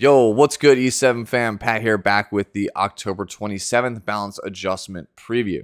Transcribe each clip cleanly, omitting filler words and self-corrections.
Yo, what's good, E7 fam? Pat here, back with the October 27th balance adjustment preview.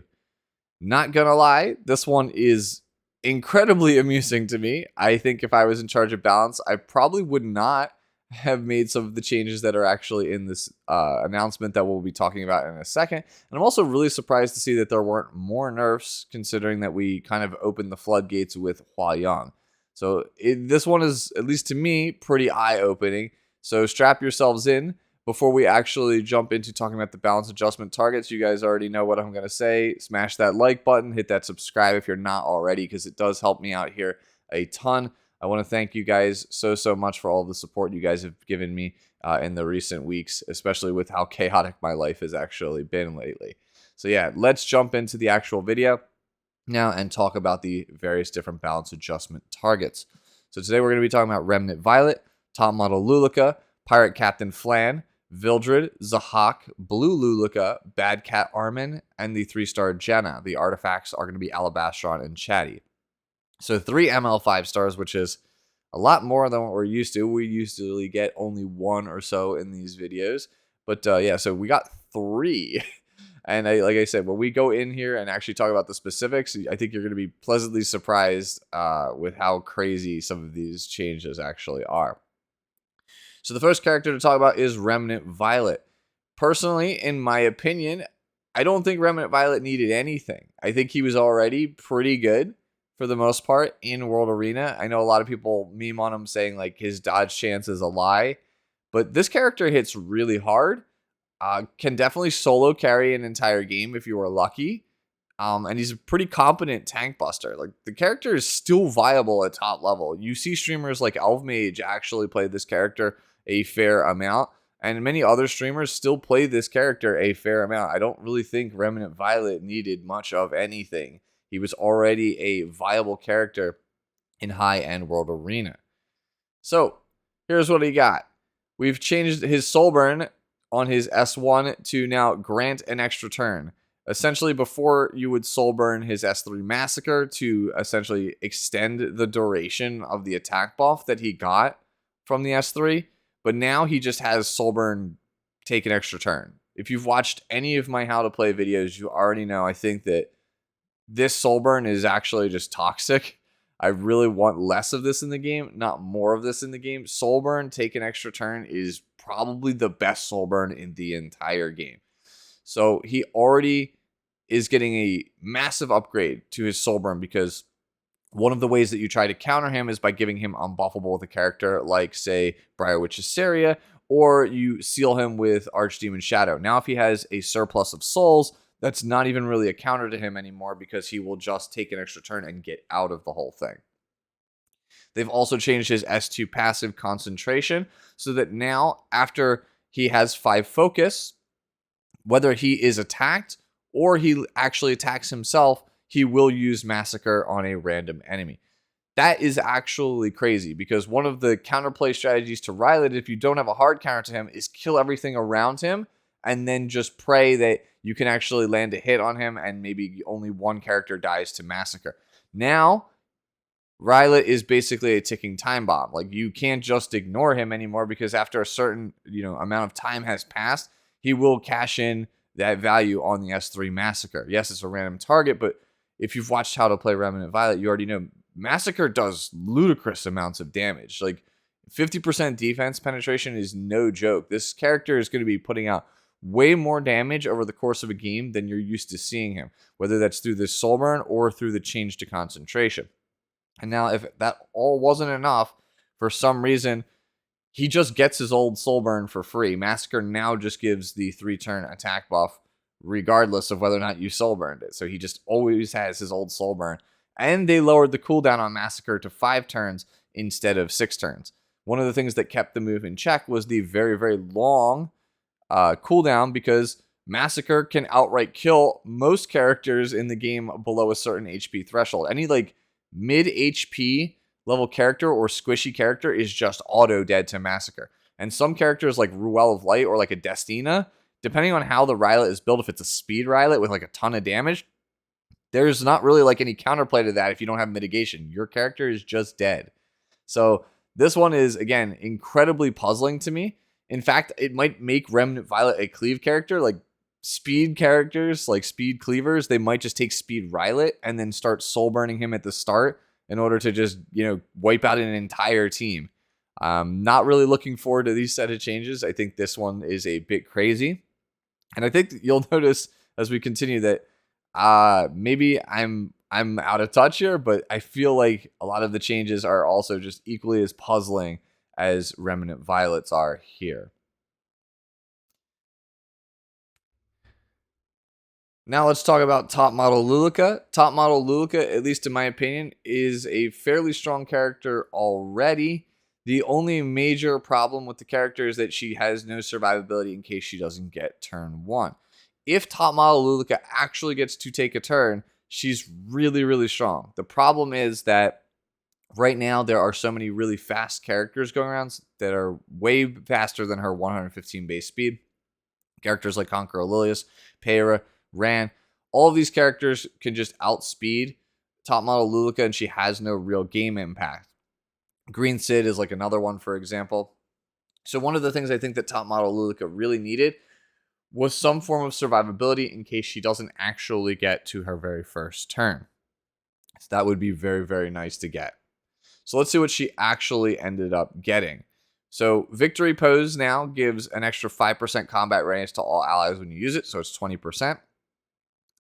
Not gonna lie, this one is incredibly amusing to me. I think if I was in charge of balance, I probably would not have made some of the changes that are actually in this announcement that we'll be talking about in a second. And I'm also really surprised to see that there weren't more nerfs, considering that we kind of opened the floodgates with Hua Young. So this one is, at least to me, pretty eye-opening. So strap yourselves in. Before we actually jump into talking about the balance adjustment targets, you guys already know what I'm going to say. Smash that like button, hit that subscribe if you're not already, because it does help me out here a ton. I want to thank you guys so much for all the support you guys have given me in the recent weeks, especially with how chaotic my life has actually been lately. So yeah, let's jump into the actual video now and talk about the various different balance adjustment targets. So today we're going to be talking about Remnant Violet, Top Model Lulika, Pirate Captain Flan, Vildred, Zahawk, Blue Lulika, Bad Cat Armin, and the 3-star Jenna. The artifacts are going to be alabastron and chatty. So 3 ML 5-stars, which is a lot more than what we're used to. We usually get only 1 or so in these videos. But yeah, so we got 3. And like I said, when we go in here and actually talk about the specifics, I think you're going to be pleasantly surprised with how crazy some of these changes actually are. So the first character to talk about is Remnant Violet. Personally, in my opinion, I don't think Remnant Violet needed anything. I think he was already pretty good for the most part in World Arena. I know a lot of people meme on him saying like his dodge chance is a lie, but this character hits really hard. Can definitely solo carry an entire game if you are lucky. And he's a pretty competent tank buster. Like, the character is still viable at top level. You see streamers like Elfmage actually play this character a fair amount, and many other streamers still play this character a fair amount. I don't really think Remnant Violet needed much of anything. He was already a viable character in high-end World Arena. So, here's what he got. We've changed his soul burn on his S1 to now grant an extra turn. Essentially, before you would soul burn his S3 Massacre to essentially extend the duration of the attack buff that he got from the S3, but now he just has soul burn take an extra turn. If you've watched any of my how to play videos, you already know I think that this soul burn is actually just toxic. I really want less of this in the game, not more of this in the game. Soul burn take an extra turn is probably the best soul burn in the entire game. So he already is getting a massive upgrade to his soul burn, because one of the ways that you try to counter him is by giving him unbuffable with a character like, say, Briarwitch's Saria, or you seal him with Archdemon Shadow. Now, if he has a surplus of souls, that's not even really a counter to him anymore, because he will just take an extra turn and get out of the whole thing. They've also changed his S2 passive concentration, so that now, after he has 5 focus, whether he is attacked or he actually attacks himself, he will use Massacre on a random enemy. That is actually crazy, because one of the counterplay strategies to Violet, if you don't have a hard counter to him, is kill everything around him and then just pray that you can actually land a hit on him and maybe only one character dies to Massacre. Now, Violet is basically a ticking time bomb. Like, you can't just ignore him anymore, because after a certain amount of time has passed, he will cash in that value on the S3 Massacre. Yes, it's a random target, but if you've watched how to play Remnant Violet, you already know Massacre does ludicrous amounts of damage. Like, 50% defense penetration is no joke. This character is going to be putting out way more damage over the course of a game than you're used to seeing him, whether that's through the soul burn or through the change to concentration. And now, if that all wasn't enough, for some reason, he just gets his old soul burn for free. Massacre now just gives the 3-turn attack buff regardless of whether or not you soul burned it. So he just always has his old soul burn. And they lowered the cooldown on Massacre to 5 turns instead of 6 turns. One of the things that kept the move in check was the very long cooldown, because Massacre can outright kill most characters in the game below a certain HP threshold. Any like mid HP level character or squishy character is just auto dead to Massacre. And some characters like Ruel of Light or like a Destina, depending on how the Rylet is built, if it's a speed Rylet with like a ton of damage, there's not really like any counterplay to that if you don't have mitigation. Your character is just dead. So this one is, again, incredibly puzzling to me. In fact, it might make Remnant Violet a cleave character, like speed characters, like speed cleavers. They might just take speed Violet and then start soul burning him at the start in order to just, wipe out an entire team. Not really looking forward to these set of changes. I think this one is a bit crazy. And I think you'll notice as we continue that maybe I'm out of touch here, but I feel like a lot of the changes are also just equally as puzzling as Remnant Violets are here. Now let's talk about Top Model Lulika. Top Model Lulika, at least in my opinion, is a fairly strong character already. The only major problem with the character is that she has no survivability in case she doesn't get turn 1. If Top Model Lulika actually gets to take a turn, she's really, really strong. The problem is that right now there are so many really fast characters going around that are way faster than her 115 base speed. Characters like Conqueror Lilius, Peyra, Ran, all of these characters can just outspeed Top Model Lulika, and she has no real game impact. Green Sid is like another one, for example. So one of the things I think that Top Model Lulika really needed was some form of survivability in case she doesn't actually get to her very first turn. So that would be very, very nice to get. So let's see what she actually ended up getting. So Victory Pose now gives an extra 5% combat readiness to all allies when you use it, so it's 20%.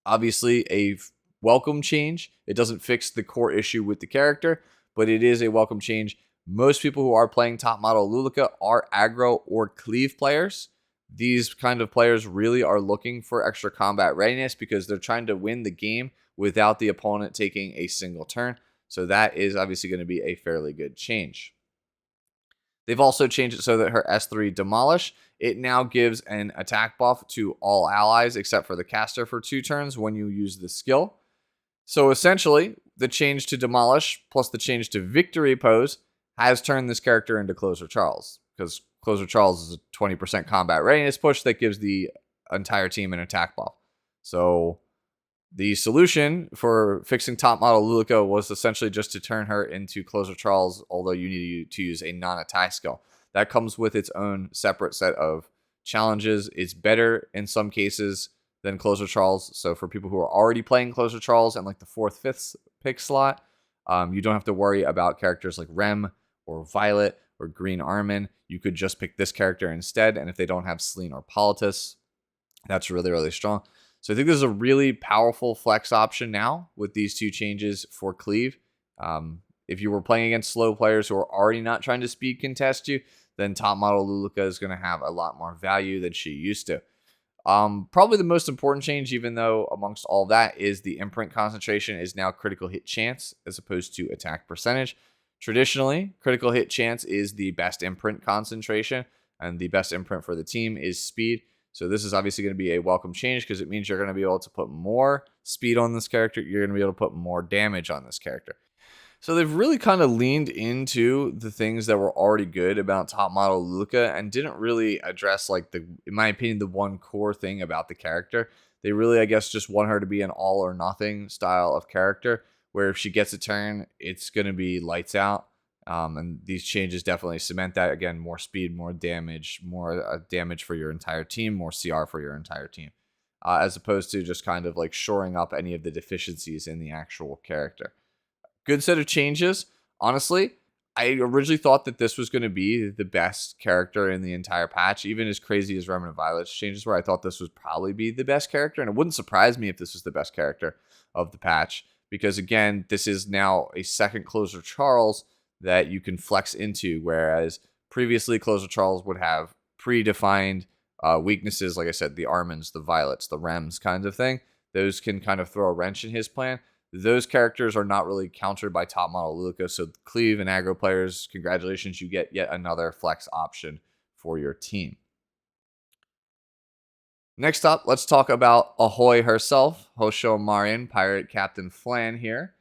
Obviously a welcome change. It doesn't fix the core issue with the character, but it is a welcome change. Most people who are playing Top Model Lulika are aggro or cleave players. These kind of players really are looking for extra combat readiness because they're trying to win the game without the opponent taking a single turn. So that is obviously going to be a fairly good change. They've also changed it so that her S3 Demolish, it now gives an attack buff to all allies except for the caster for 2 turns when you use the skill. So essentially, the change to Demolish plus the change to Victory Pose has turned this character into Closer Charles, because Closer Charles is a 20% combat readiness push that gives the entire team an attack buff. So the solution for fixing Top Model Luluko was essentially just to turn her into Closer Charles, although you need to use a non-attack skill. That comes with its own separate set of challenges. It's better in some cases than Closer Charles. So for people who are already playing Closer Charles and like the 4th, 5th pick slot, you don't have to worry about characters like Rem or Violet or Green Armin. You could just pick this character instead. And if they don't have Selene or Politis, that's really, really strong. So I think this is a really powerful flex option now with these 2 changes for cleave. If you were playing against slow players who are already not trying to speed contest you, then Top Model Lulika is going to have a lot more value than she used to. Probably the most important change, even though amongst all that, is the imprint concentration is now critical hit chance as opposed to attack percentage. Traditionally, critical hit chance is the best imprint concentration, and the best imprint for the team is speed. So this is obviously going to be a welcome change because it means you're going to be able to put more speed on this character. You're going to be able to put more damage on this character. So they've really kind of leaned into the things that were already good about Top Model Lulika and didn't really address, like, in my opinion, the one core thing about the character. They really, I guess, just want her to be an all or nothing style of character where if she gets a turn, it's going to be lights out. And these changes definitely cement that. Again, more speed, more damage for your entire team, more CR for your entire team, as opposed to just kind of like shoring up any of the deficiencies in the actual character. Good set of changes. Honestly, I originally thought that this was going to be the best character in the entire patch, even as crazy as Remnant Violet's changes were. I thought this would probably be the best character, and it wouldn't surprise me if this was the best character of the patch, because again, this is now a second Closer Charles that you can flex into, whereas previously Closer Charles would have predefined weaknesses, like I said, the Armins, the Violets, the Rems kinds of thing. Those can kind of throw a wrench in his plan. Those characters are not really countered by Top Model Luluko, so cleave and aggro players, congratulations, you get yet another flex option for your team. Next up, let's talk about Ahoy herself, Hosho Marian, Pirate Captain Flan here.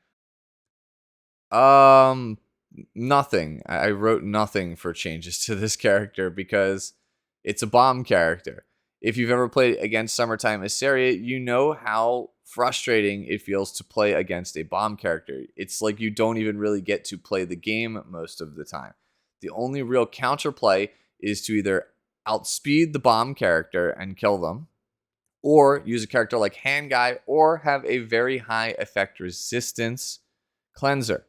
Nothing. I wrote nothing for changes to this character because it's a bomb character. If you've ever played against Summertime Assyria, you know how frustrating it feels to play against a bomb character. It's like you don't even really get to play the game most of the time. The only real counterplay is to either outspeed the bomb character and kill them, or use a character like Hand Guy, or have a very high effect resistance cleanser.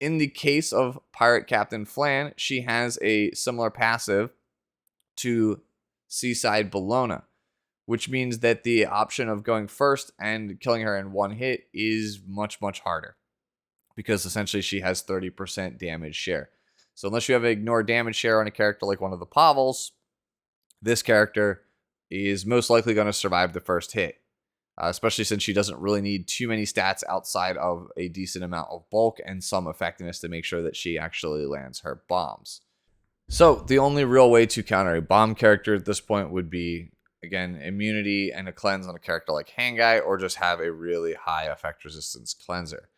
In the case of Pirate Captain Flan, she has a similar passive to Seaside Bologna, which means that the option of going first and killing her in one hit is much, much harder, because essentially she has 30% damage share. So unless you have an ignore damage share on a character like one of the Pavels, this character is most likely going to survive the first hit, especially since she doesn't really need too many stats outside of a decent amount of bulk and some effectiveness to make sure that she actually lands her bombs. So the only real way to counter a bomb character at this point would be, again, immunity and a cleanse on a character like Hand Guy, or just have a really high effect resistance cleanser.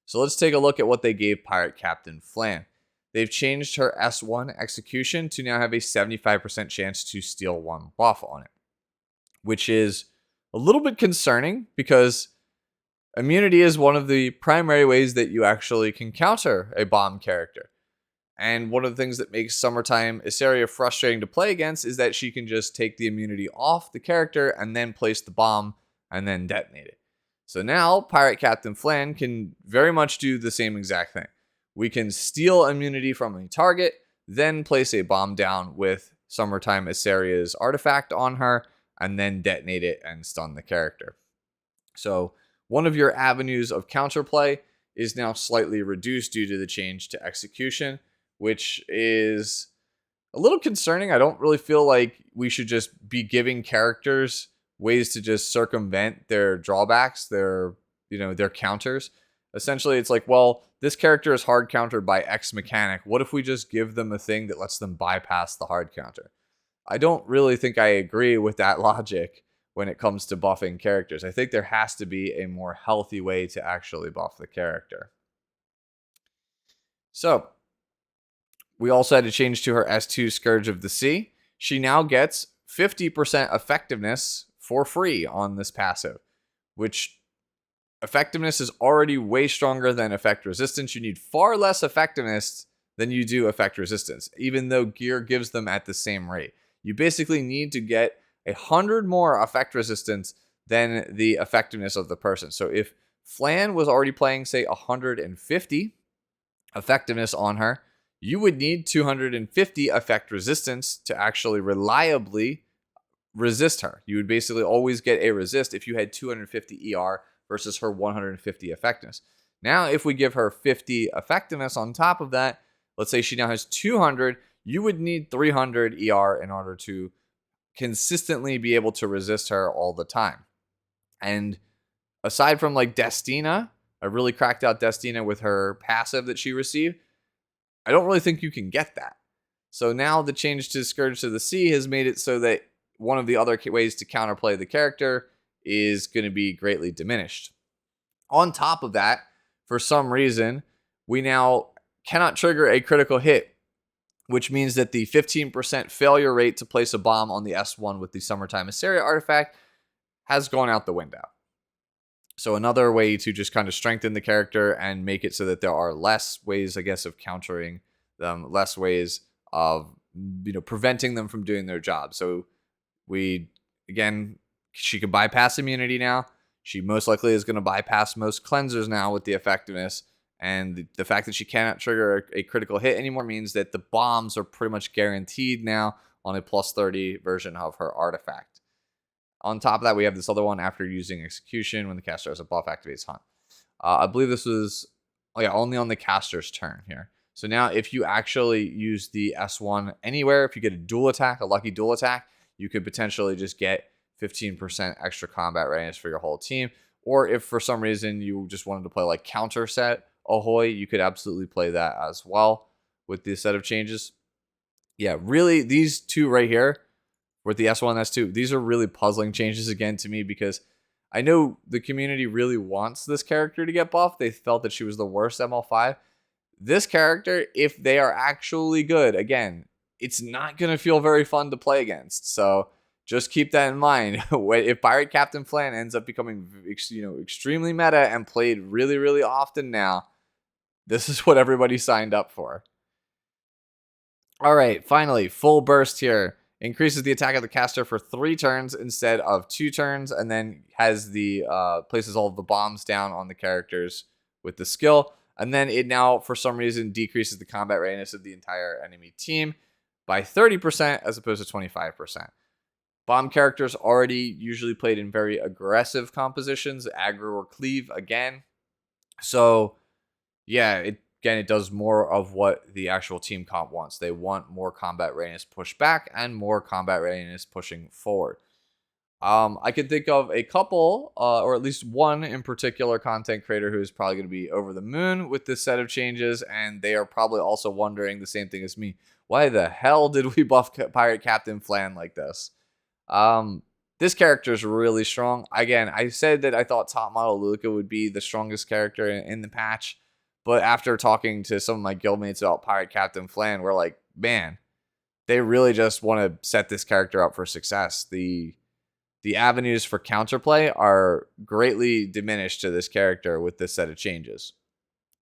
So let's take a look at what they gave Pirate Captain Flan. They've changed her S1 execution to now have a 75% chance to steal one buff on it, which is a little bit concerning because immunity is one of the primary ways that you actually can counter a bomb character. And one of the things that makes Summertime Issaria frustrating to play against is that she can just take the immunity off the character and then place the bomb and then detonate it. So now Pirate Captain Flan can very much do the same exact thing. We can steal immunity from a target, then place a bomb down with Summertime Issaria's artifact on her, and then detonate it and stun the character. So one of your avenues of counterplay is now slightly reduced due to the change to execution, which is a little concerning. I don't really feel like we should just be giving characters ways to just circumvent their drawbacks, their counters. Essentially, it's like, well, this character is hard countered by X mechanic. What if we just give them a thing that lets them bypass the hard counter? I don't really think I agree with that logic when it comes to buffing characters. I think there has to be a more healthy way to actually buff the character. So we also had to change to her S2 Scourge of the Sea. She now gets 50% effectiveness for free on this passive, which effectiveness is already way stronger than effect resistance. You need far less effectiveness than you do effect resistance, even though gear gives them at the same rate. You basically need to get 100 more effect resistance than the effectiveness of the person. So if Flan was already playing, say, 150 effectiveness on her, you would need 250 effect resistance to actually reliably resist her. You would basically always get a resist if you had 250 ER versus her 150 effectiveness. Now, if we give her 50 effectiveness on top of that, let's say she now has 200, you would need 300 ER in order to consistently be able to resist her all the time. And aside from like Destina, I really cracked out Destina with her passive that she received, I don't really think you can get that. So now the change to Scourge of the Sea has made it so that one of the other ways to counterplay the character is going to be greatly diminished. On top of that, for some reason, we now cannot trigger a critical hit, which means that the 15% failure rate to place a bomb on the S1 with the Summertime Issaria artifact has gone out the window. So another way to just kind of strengthen the character and make it so that there are less ways, I guess, of countering them, less ways of preventing them from doing their job. So she could bypass immunity now. She most likely is going to bypass most cleansers now with the effectiveness. And the fact that she cannot trigger a critical hit anymore means that the bombs are pretty much guaranteed now on a plus 30 version of her artifact. On top of that, we have this other one after using execution when the caster has a buff activates Hunt. I believe this was only on the caster's turn here. So now if you actually use the S1 anywhere, if you get a dual attack, a lucky dual attack, you could potentially just get 15% extra combat readiness for your whole team. Or if for some reason you just wanted to play like counter set Ahoy, you could absolutely play that as well with this set of changes. Yeah, really, these two right here with the S1 and S2, these are really puzzling changes again to me, because I know the community really wants this character to get buffed. They felt that she was the worst ML5. This character, if they are actually good, again, it's not going to feel very fun to play against. So just keep that in mind. If Pirate Captain Flan ends up becoming extremely meta and played really, really often now, this is what everybody signed up for. All right, finally, full burst here. Increases the attack of the caster for 3 turns instead of 2 turns, and then has the places all of the bombs down on the characters with the skill. And then it now, for some reason, decreases the combat readiness of the entire enemy team by 30% as opposed to 25%. Bomb characters already usually played in very aggressive compositions, aggro or cleave again. So, yeah, it does more of what the actual team comp wants. They want more combat readiness pushed back and more combat readiness pushing forward. I could think of a couple, or at least one in particular content creator who is probably going to be over the moon with this set of changes, and they are probably also wondering the same thing as me. Why the hell did we buff Pirate Captain Flan like this? This character is really strong. Again, I said that I thought top model Lulika would be the strongest character in the patch, but after talking to some of my guildmates about Pirate Captain Flan, we're like, man, they really just want to set this character up for success. The avenues for counterplay are greatly diminished to this character with this set of changes.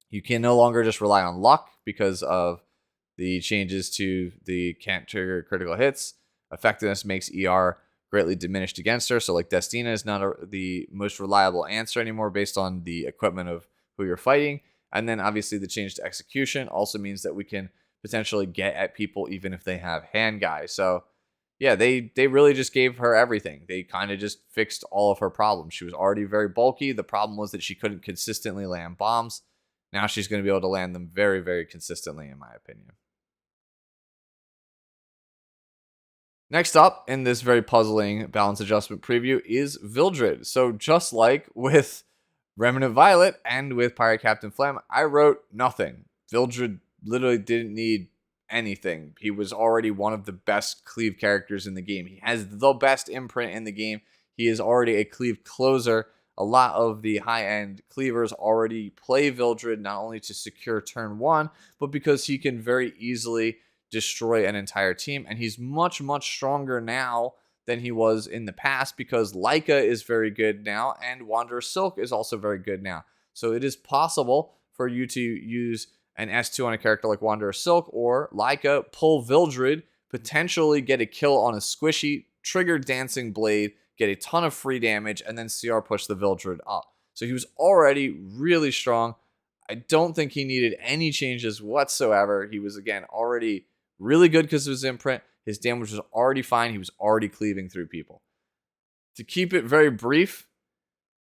You can no longer just rely on luck because of the changes to the can't trigger critical hits. Effectiveness makes ER greatly diminished against her. So like Destina is not the most reliable answer anymore based on the equipment of who you're fighting. And then obviously the change to execution also means that we can potentially get at people even if they have hand guys. So yeah, they really just gave her everything. They kind of just fixed all of her problems. She was already very bulky. The problem was that she couldn't consistently land bombs. Now she's going to be able to land them very, very consistently, in my opinion. Next up in this very puzzling balance adjustment preview is Vildred. So just like with Remnant Violet and with Pirate Captain Flan, I wrote nothing. Vildred literally didn't need anything. He was already one of the best cleave characters in the game. He has the best imprint in the game. He is already a cleave closer. A lot of the high-end cleavers already play Vildred not only to secure turn 1, but because he can very easily destroy an entire team. And he's much, much stronger now than he was in the past because Lulika is very good now and Wanderer Silk is also very good now. So it is possible for you to use an S2 on a character like Wanderer Silk or Lulika, pull Vildred, potentially get a kill on a squishy, trigger Dancing Blade, get a ton of free damage, and then CR push the Vildred up. So he was already really strong. I don't think he needed any changes whatsoever. He was, again, already really good because of his imprint. His damage was already fine. He was already cleaving through people. To keep it very brief,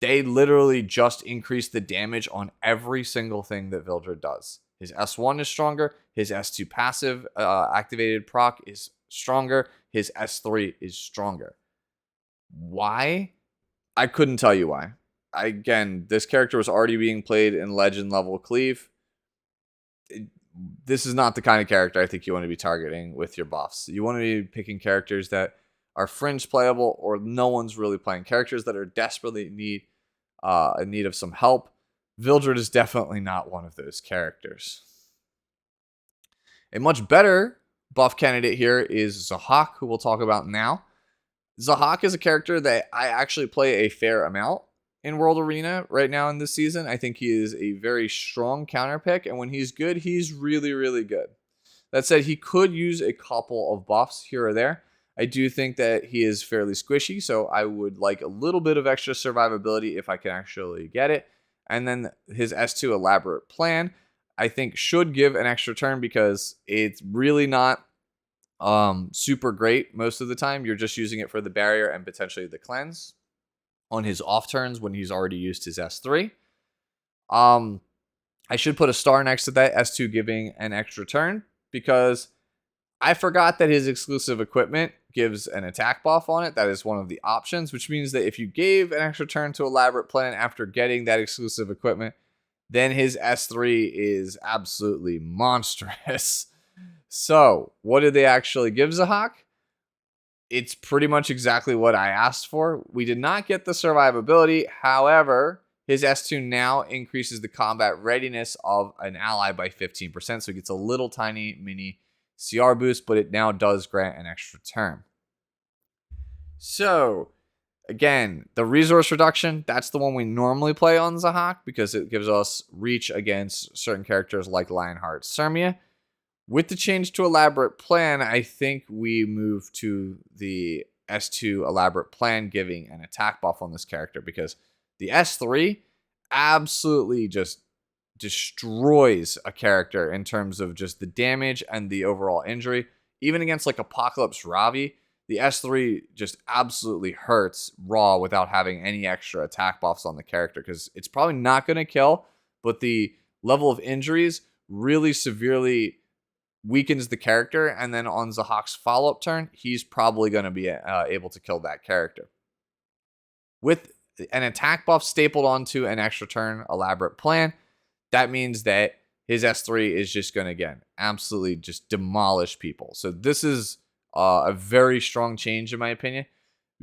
they literally just increased the damage on every single thing that Vildred does. His S1 is stronger. His S2 passive activated proc is stronger. His S3 is stronger. Why? I couldn't tell you why. Again, this character was already being played in legend level cleave. This is not the kind of character I think you want to be targeting with your buffs. You want to be picking characters that are fringe playable or no one's really playing. Characters that are desperately in need of some help. Vildred is definitely not one of those characters. A much better buff candidate here is Zahawk, who we'll talk about now. Zahawk is a character that I actually play a fair amount in World Arena right now in this season. I think he is a very strong counter pick, and when he's good, he's really, really good. That said, he could use a couple of buffs here or there. I do think that he is fairly squishy, so I would like a little bit of extra survivability if I can actually get it. And then his S2 elaborate plan, I think, should give an extra turn because it's really not super great most of the time. You're just using it for the barrier and potentially the cleanse on his off turns when he's already used his S3. I should put a star next to that S2 giving an extra turn because I forgot that his exclusive equipment gives an attack buff on it. That is one of the options, which means that if you gave an extra turn to Elaborate Plan after getting that exclusive equipment, then his S3 is absolutely monstrous. So, what did they actually give Zahawk? It's pretty much exactly what I asked for. We did not get the survivability. However, his S2 now increases the combat readiness of an ally by 15%. So he gets a little tiny mini CR boost, but it now does grant an extra turn. So, again, the resource reduction, that's the one we normally play on Zahawk because it gives us reach against certain characters like Lionheart Sirmia. With the change to elaborate plan, I think we move to the S2 elaborate plan, giving an attack buff on this character, because the S3 absolutely just destroys a character in terms of just the damage and the overall injury. Even against like Apocalypse Ravi, the S3 just absolutely hurts raw without having any extra attack buffs on the character, because it's probably not going to kill, but the level of injuries really severely weakens the character, and then on Zahawk's follow-up turn, he's probably going to be able to kill that character. With an attack buff stapled onto an extra turn elaborate plan, that means that his S3 is just going to, again, absolutely just demolish people. So this is a very strong change, in my opinion.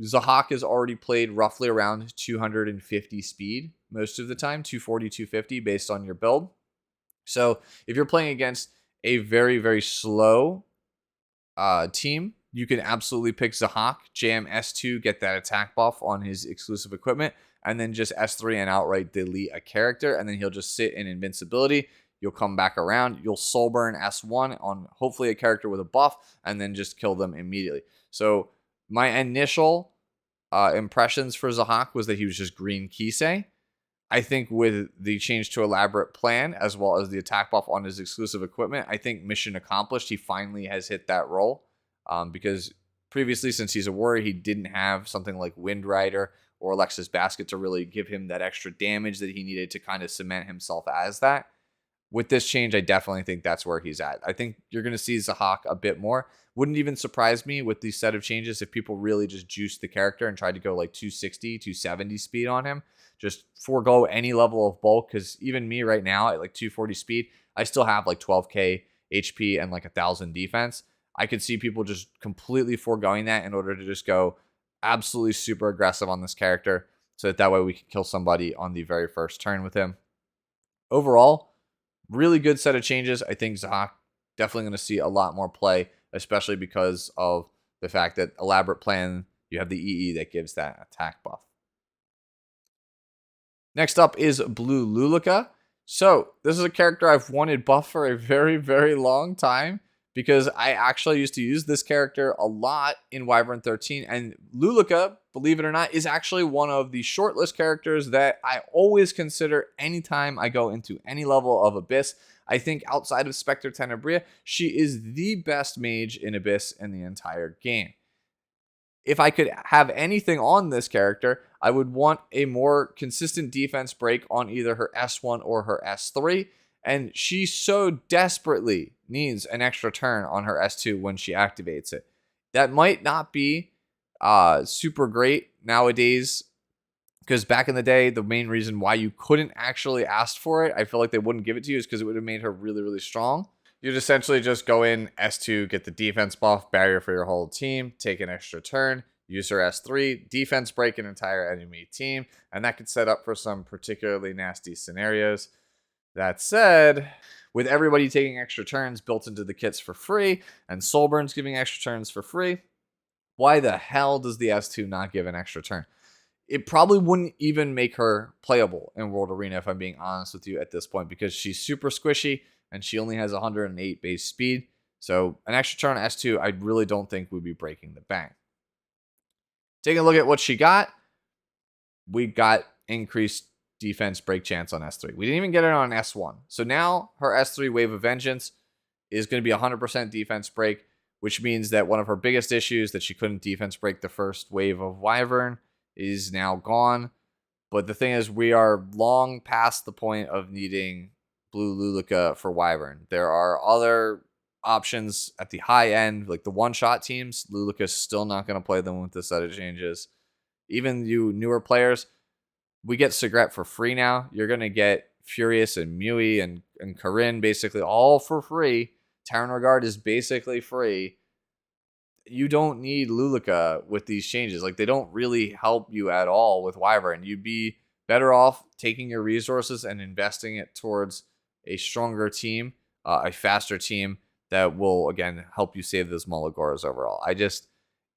Zahawk has already played roughly around 250 speed most of the time, 240, 250 based on your build. So if you're playing against a very, very slow team, you can absolutely pick Zahawk, jam S2, get that attack buff on his exclusive equipment, and then just S3 and outright delete a character, and then he'll just sit in invincibility. You'll come back around. You'll soul burn S1 on hopefully a character with a buff, and then just kill them immediately. So my initial impressions for Zahawk was that he was just green Kisei. I think with the change to elaborate plan, as well as the attack buff on his exclusive equipment, I think mission accomplished. He finally has hit that role, because previously, since he's a warrior, he didn't have something like Wind Rider or Alexis Basket to really give him that extra damage that he needed to kind of cement himself as that. With this change, I definitely think that's where he's at. I think you're going to see Zahawk a bit more. Wouldn't even surprise me with these set of changes if people really just juiced the character and tried to go like 260, 270 speed on him. Just forego any level of bulk, because even me right now at like 240 speed, I still have like 12k HP and like 1,000 defense. I could see people just completely foregoing that in order to just go absolutely super aggressive on this character, so that way we can kill somebody on the very first turn with him. Overall, really good set of changes. I think Zahawk definitely going to see a lot more play, especially because of the fact that elaborate plan, you have the EE that gives that attack buff. Next up is Blue Lulika. So this is a character I've wanted buff for a very, very long time, because I actually used to use this character a lot in Wyvern 13. And Lulika, believe it or not, is actually one of the shortlist characters that I always consider anytime I go into any level of Abyss. I think outside of Spectre Tenebria, she is the best mage in Abyss in the entire game. If I could have anything on this character, I would want a more consistent defense break on either her S1 or her S3. And she so desperately needs an extra turn on her S2 when she activates it. That might not be super great nowadays, because back in the day, the main reason why you couldn't actually ask for it, I feel like they wouldn't give it to you, is because it would have made her really, really strong. You'd essentially just go in S2, get the defense buff, barrier for your whole team, take an extra turn, use her S3, defense break an entire enemy team, and that could set up for some particularly nasty scenarios. That said, with everybody taking extra turns built into the kits for free, and Soulburn's giving extra turns for free, why the hell does the S2 not give an extra turn? It probably wouldn't even make her playable in World Arena, if I'm being honest with you at this point, because she's super squishy and she only has 108 base speed. So an extra turn on S2, I really don't think would be breaking the bank. Taking a look at what she got, we got increased defense break chance on S3. We didn't even get it on S1. So now her S3 Wave of Vengeance is going to be 100% defense break, which means that one of her biggest issues, that she couldn't defense break the first wave of Wyvern, is now gone. But the thing is, we are long past the point of needing Blue Lulika for Wyvern. There are other options at the high end, like the one-shot teams. Lulika's still not going to play them with this set of changes. Even you newer players, we get Sigret for free now. You're going to get Furious and Mui and Corinne basically all for free. Terran Regard is basically free. You don't need Lulika with these changes. Like, they don't really help you at all with Wyvern. You'd be better off taking your resources and investing it towards a stronger team, a faster team that will, again, help you save those Mulligoras overall.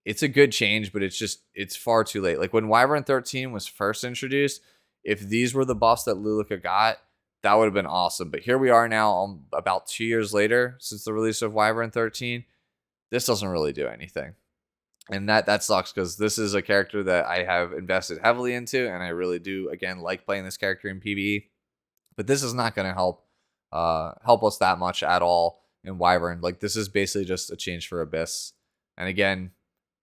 It's a good change, but it's far too late. Like, when Wyvern 13 was first introduced, if these were the buffs that Lulika got, That would have been awesome. But here we are now, about 2 years later since the release of Wyvern 13. This doesn't really do anything. And that sucks because this is a character that I have invested heavily into, and I really do, again, like playing this character in PvE. But this is not going to help us that much at all in Wyvern. Like, this is basically just a change for Abyss. And again,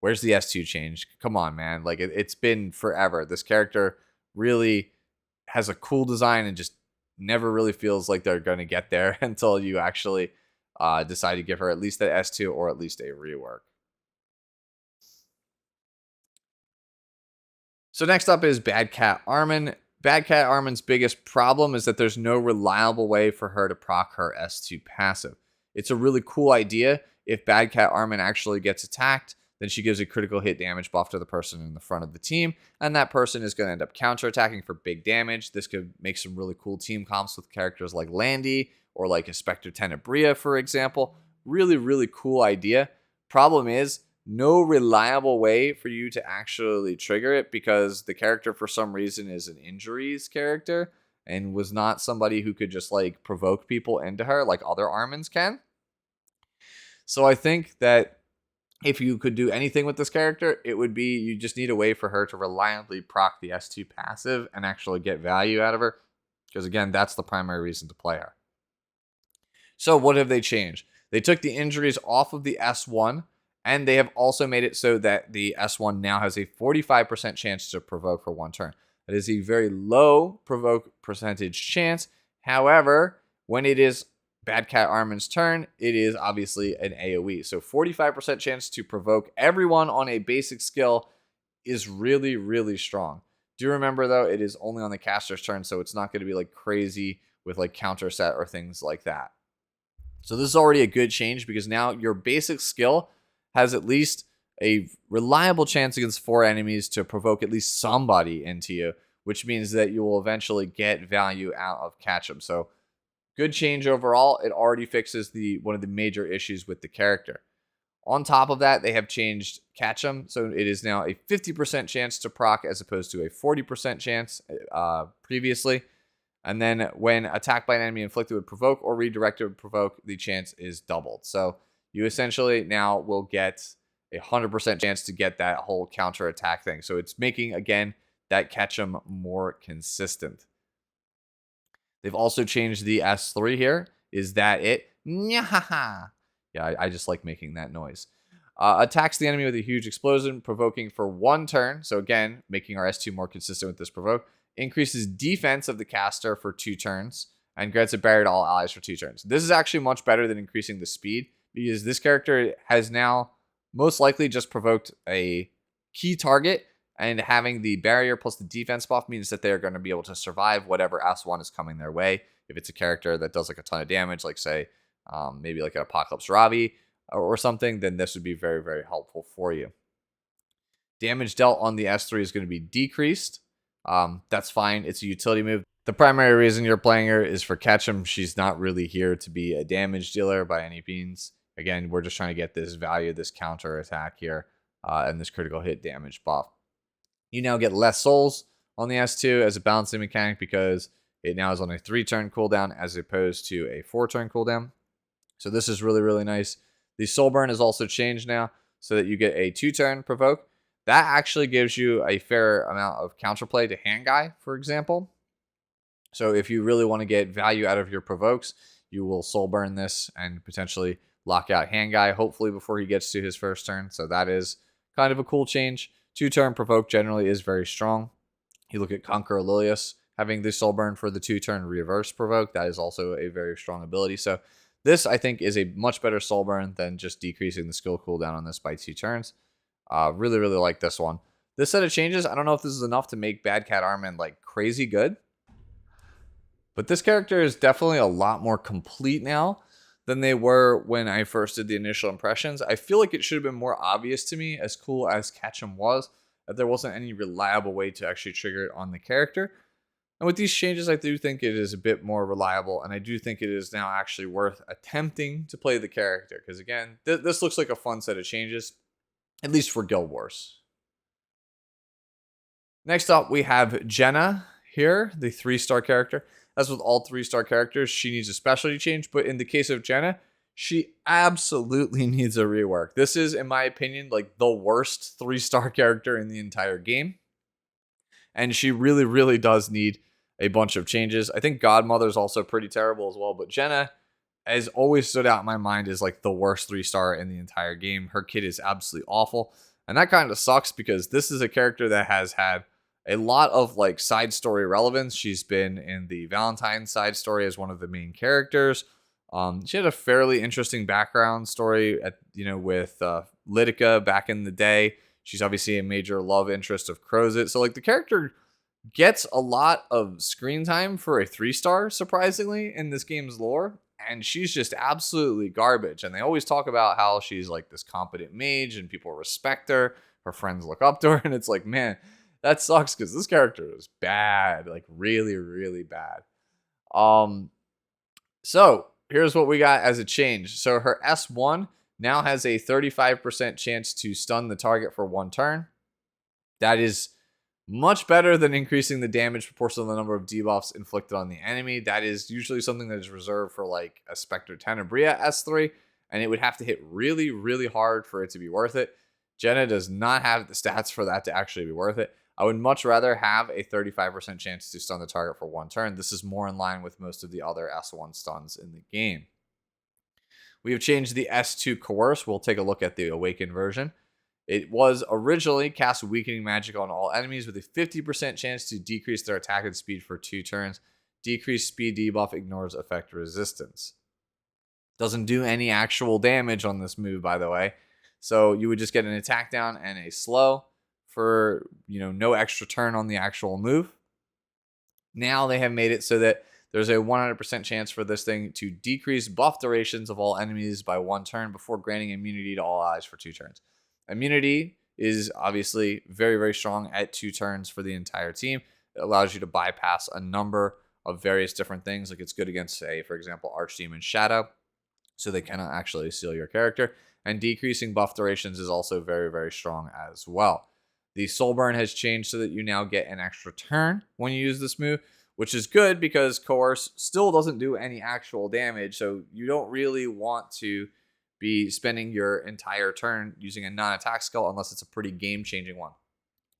where's the S2 change? Come on, man. Like, it's been forever. This character really has a cool design and just never really feels like they're going to get there until you actually decide to give her at least that S2 or at least a rework. So next up is Bad Cat Armin. Bad Cat Armin's biggest problem is that there's no reliable way for her to proc her S2 passive. It's a really cool idea. If Bad Cat Armin actually gets attacked, then she gives a critical hit damage buff to the person in the front of the team, and that person is going to end up counterattacking for big damage. This could make some really cool team comps with characters like Landy or like a Spectre Tenebria, for example. Really, really cool idea. Problem is, no reliable way for you to actually trigger it because the character for some reason is an injuries character and was not somebody who could just like provoke people into her like other Armins can. So I think that if you could do anything with this character, it would be you just need a way for her to reliably proc the S2 passive and actually get value out of her. Because again, that's the primary reason to play her. So what have they changed? They took the injuries off of the S1, and they have also made it so that the S1 now has a 45% chance to provoke for one turn. That is a very low provoke percentage chance. However, when it is Bad Cat Armin's turn, it is obviously an AoE. So 45% chance to provoke everyone on a basic skill is really, really strong. Do remember, though, it is only on the caster's turn, so it's not going to be like crazy with like counter set or things like that. So this is already a good change because now your basic skill has at least a reliable chance against 4 enemies to provoke at least somebody into you, which means that you will eventually get value out of Catchem. So good change overall. It already fixes one of the major issues with the character. On top of that, they have changed Catchem, so it is now a 50% chance to proc as opposed to a 40% chance previously. And then when attacked by an enemy inflicted with provoke or redirected with provoke, the chance is doubled. So you essentially now will get a 100% chance to get that whole counter attack thing. So it's making, again, that Catchem more consistent. They've also changed the S3 here. Is that it? Nyahaha. Yeah, I just like making that noise. Attacks the enemy with a huge explosion, provoking for 1 turn. So again, making our S2 more consistent with this provoke. Increases defense of the caster for 2 turns. And grants a barrier to all allies for 2 turns. This is actually much better than increasing the speed, because this character has now most likely just provoked a key target, and having the barrier plus the defense buff means that they're going to be able to survive whatever S1 is coming their way. If it's a character that does like a ton of damage, like say maybe like an Apocalypse Ravi or something, then this would be very, very helpful for you. Damage dealt on the S3 is going to be decreased. That's fine. It's a utility move. The primary reason you're playing her is for Catchem. She's not really here to be a damage dealer by any means. Again, we're just trying to get this value, this counter attack here, and this critical hit damage buff. You now get less souls on the S2 as a balancing mechanic because it now is on a 3-turn cooldown as opposed to a 4-turn cooldown. So this is really, really nice. The soul burn is also changed now so that you get a 2-turn provoke. That actually gives you a fair amount of counterplay to Hand Guy, for example. So if you really want to get value out of your provokes, you will soul burn this and potentially lock out Hand Guy, hopefully before he gets to his first turn. So that is kind of a cool change. 2-turn provoke generally is very strong. You look at Conquer Aurelius having the soul burn for the 2-turn reverse provoke. That is also a very strong ability. So this, I think, is a much better soul burn than just decreasing the skill cooldown on this by 2 turns. Really, really like this one. This set of changes, I don't know if this is enough to make Bad Cat Armin like crazy good, but this character is definitely a lot more complete now than they were when I first did the initial impressions. I feel like it should have been more obvious to me, as cool as Catchem was, that there wasn't any reliable way to actually trigger it on the character. And with these changes, I do think it is a bit more reliable, and I do think it is now actually worth attempting to play the character. Because again, this looks like a fun set of changes, at least for Guild Wars. Next up, we have Jenna here, the 3-star character. That's with all 3-star characters. She needs a specialty change. But in the case of Jenna, she absolutely needs a rework. This is, in my opinion, like the worst 3-star character in the entire game. And she really, really does need a bunch of changes. I think Godmother's also pretty terrible as well. But Jenna has always stood out in my mind as like the worst 3-star in the entire game. Her kit is absolutely awful. And that kind of sucks because this is a character that has had a lot of like side story relevance. She's been in the Valentine side story as one of the main characters. She had a fairly interesting background story with Lulika back in the day. She's obviously a major love interest of Crozet. So like the character gets a lot of screen time for a 3-star, surprisingly, in this game's lore. And she's just absolutely garbage. And they always talk about how she's like this competent mage and people respect her. Her friends look up to her. And it's like, man, that sucks because this character is bad. Like really, really bad. So here's what we got as a change. So her S1 now has a 35% chance to stun the target for 1 turn. That is much better than increasing the damage proportional to the number of debuffs inflicted on the enemy. That is usually something that is reserved for like a Spectre Tenebria S3, and it would have to hit really, really hard for it to be worth it. Jenna does not have the stats for that to actually be worth it. I would much rather have a 35% chance to stun the target for 1 turn. This is more in line with most of the other S1 stuns in the game. We have changed the S2 Coerce. We'll take a look at the Awakened version. It was originally cast weakening magic on all enemies with a 50% chance to decrease their attack and speed for 2 turns. Decreased speed debuff ignores effect resistance. Doesn't do any actual damage on this move, by the way. So you would just get an attack down and a slow for, no extra turn on the actual move. Now they have made it so that there's a 100% chance for this thing to decrease buff durations of all enemies by 1 turn before granting immunity to all allies for 2 turns. Immunity is obviously very, very strong at 2 turns for the entire team. It allows you to bypass a number of various different things. Like it's good against, say, for example, Archdemon Shadow, so they cannot actually steal your character. And decreasing buff durations is also very, very strong as well. The Soul Burn has changed so that you now get an extra turn when you use this move, which is good because Coerce still doesn't do any actual damage. So you don't really want to be spending your entire turn using a non-attack skill unless it's a pretty game-changing one.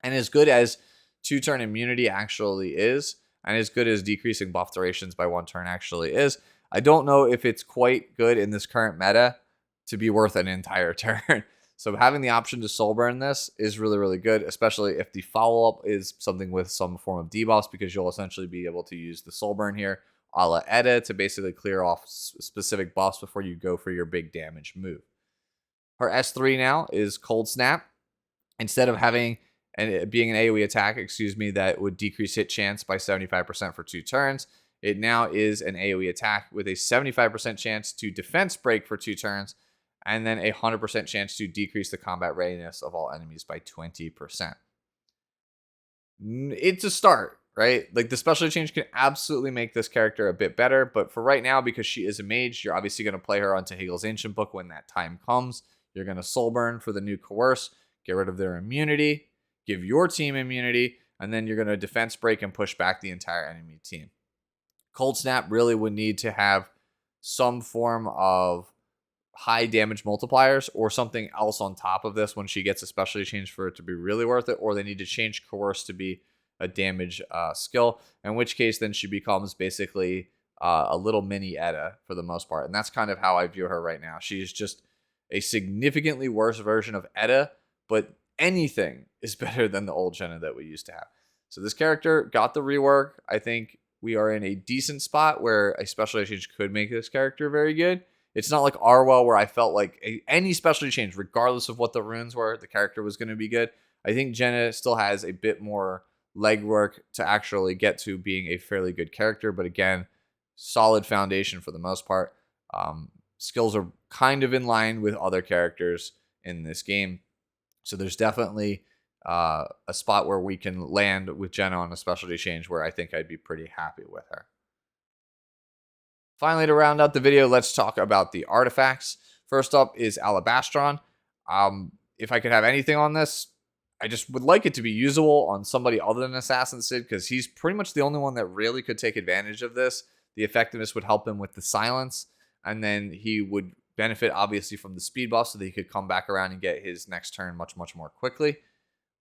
And as good as 2-turn immunity actually is, and as good as decreasing buff durations by 1 turn actually is, I don't know if it's quite good in this current meta to be worth an entire turn. So having the option to soul burn this is really, really good, especially if the follow-up is something with some form of debuffs, because you'll essentially be able to use the soul burn here a la Edda to basically clear off specific buffs before you go for your big damage move. Her S3 now is Cold Snap. Instead of having being an AoE attack, that would decrease hit chance by 75% for 2 turns, it now is an AoE attack with a 75% chance to defense break for 2 turns, and then a 100% chance to decrease the combat readiness of all enemies by 20%. It's a start, right? Like the specialty change can absolutely make this character a bit better, but for right now, because she is a mage, you're obviously going to play her onto Hegel's Ancient Book when that time comes. You're going to soul burn for the new Coerce, get rid of their immunity, give your team immunity, and then you're going to defense break and push back the entire enemy team. Cold Snap really would need to have some form of high damage multipliers or something else on top of this when she gets a specialty change for it to be really worth it, or they need to change Coerce to be a damage skill, in which case then she becomes basically a little mini Edda for the most part. And that's kind of how I view her right now. She's just a significantly worse version of Edda, but anything is better than the old Jenna that we used to have. So this character got the rework. I think we are in a decent spot where a specialty change could make this character very good. It's not like Arwell where I felt like any specialty change, regardless of what the runes were, the character was going to be good. I think Jenna still has a bit more legwork to actually get to being a fairly good character. But again, solid foundation for the most part. Skills are kind of in line with other characters in this game. So there's definitely a spot where we can land with Jenna on a specialty change where I think I'd be pretty happy with her. Finally, to round out the video, let's talk about the artifacts. First up is Alabastron. If I could have anything on this, I just would like it to be usable on somebody other than Assassin Sid, because he's pretty much the only one that really could take advantage of this. The effectiveness would help him with the silence, and then he would benefit obviously from the speed buff so that he could come back around and get his next turn much, much more quickly.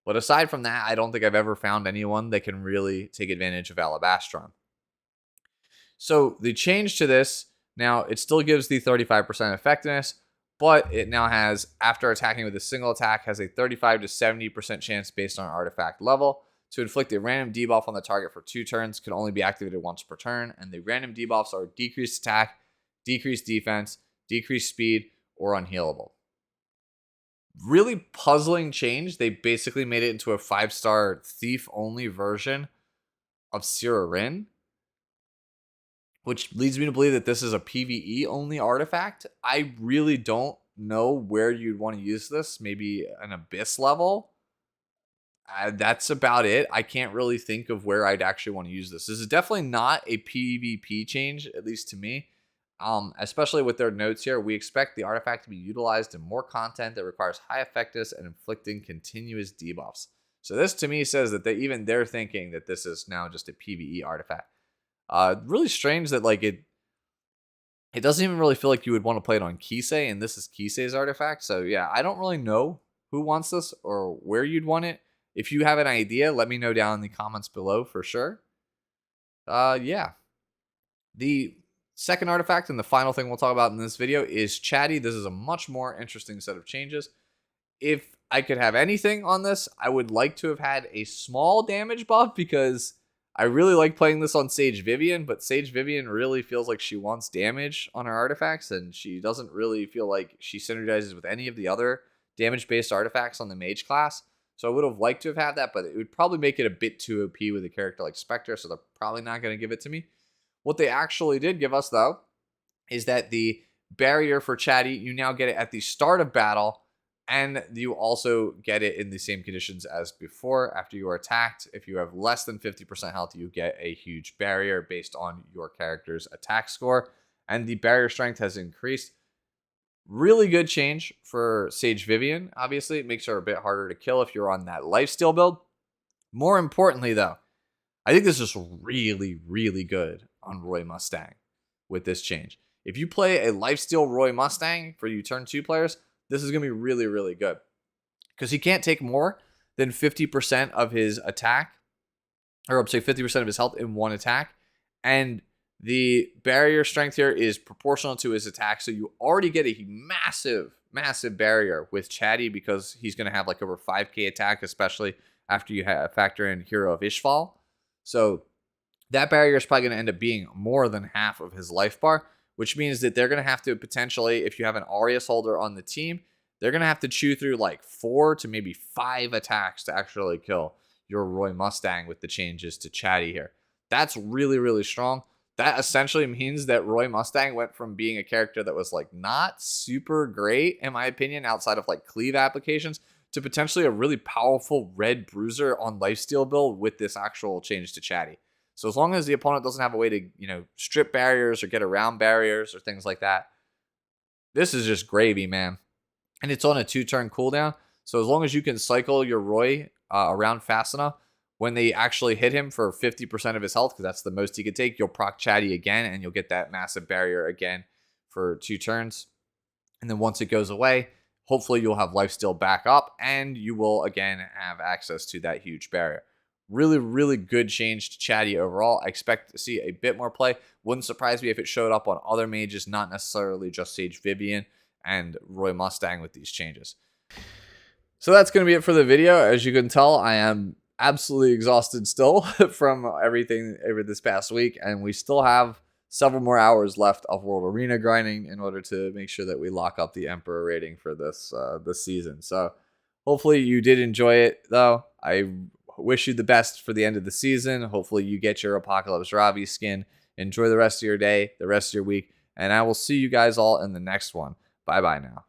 But aside from that, I don't think I've ever found anyone that can really take advantage of alabastron. So the change to this, now it still gives the 35% effectiveness, but it now has, after attacking with a single attack, has a 35 to 70% chance based on artifact level to inflict a random debuff on the target for 2 turns, can only be activated once per turn, and the random debuffs are decreased attack, decreased defense, decreased speed, or unhealable. Really puzzling change. They basically made it into a 5-star thief-only version of Sirarin, which leads me to believe that this is a PvE only artifact. I really don't know where you'd want to use this. Maybe an Abyss level. That's about it. I can't really think of where I'd actually want to use this. This is definitely not a PvP change, at least to me. Especially with their notes here, we expect the artifact to be utilized in more content that requires high effectiveness and inflicting continuous debuffs. So this to me says that even they're thinking that this is now just a PvE artifact. Really strange that like it doesn't even really feel like you would want to play it on Kisei, and this is Kisei's artifact. So yeah, I don't really know who wants this or where you'd want it. If you have an idea, let me know down in the comments below for sure. Yeah. The second artifact and the final thing we'll talk about in this video is Chatty. This is a much more interesting set of changes. If I could have anything on this, I would like to have had a small damage buff, because I really like playing this on Sage Vivian, but Sage Vivian really feels like she wants damage on her artifacts, and she doesn't really feel like she synergizes with any of the other damage-based artifacts on the mage class. So I would have liked to have had that, but it would probably make it a bit too OP with a character like Spectre, so they're probably not going to give it to me. What they actually did give us, though, is that the barrier for Chatty, you now get it at the start of battle, and you also get it in the same conditions as before after you are attacked. If you have less than 50% health, you get a huge barrier based on your character's attack score, and the barrier strength has increased. Really good change for Sage Vivian. Obviously, it makes her a bit harder to kill if you're on that lifesteal build. More importantly, though, I think this is really, really good on Roy Mustang with this change. If you play a lifesteal Roy Mustang for you turn 2 players, this is going to be really, really good, because he can't take more than 50% of his attack, or up to 50% of his health in one attack. And the barrier strength here is proportional to his attack. So you already get a massive, massive barrier with Chatty, because he's going to have like over 5k attack, especially after you factor in Hero of Ishval. So that barrier is probably going to end up being more than half of his life bar, which means that they're going to have to potentially, if you have an Aureus holder on the team, they're going to have to chew through like 4 to maybe 5 attacks to actually kill your Roy Mustang with the changes to Chatty here. That's really, really strong. That essentially means that Roy Mustang went from being a character that was like not super great, in my opinion, outside of like cleave applications, to potentially a really powerful red bruiser on lifesteal build with this actual change to Chatty. So as long as the opponent doesn't have a way to, strip barriers or get around barriers or things like that, this is just gravy, man. And it's on a 2-turn cooldown. So as long as you can cycle your Roy around fast enough, when they actually hit him for 50% of his health, because that's the most he could take, you'll proc Chatty again, and you'll get that massive barrier again for 2 turns. And then once it goes away, hopefully you'll have lifesteal back up, and you will again have access to that huge barrier. Really, really good change to Chatty overall. I expect to see a bit more play. Wouldn't surprise me if it showed up on other mages, not necessarily just Sage Vivian and Roy Mustang with these changes. So that's going to be it for the video. As you can tell, I am absolutely exhausted still from everything over this past week, and we still have several more hours left of World Arena grinding in order to make sure that we lock up the Emperor rating for this season. So hopefully you did enjoy it, though. I wish you the best for the end of the season. Hopefully you get your Apocalypse Ravi skin. Enjoy the rest of your day, the rest of your week, and I will see you guys all in the next one. Bye-bye now.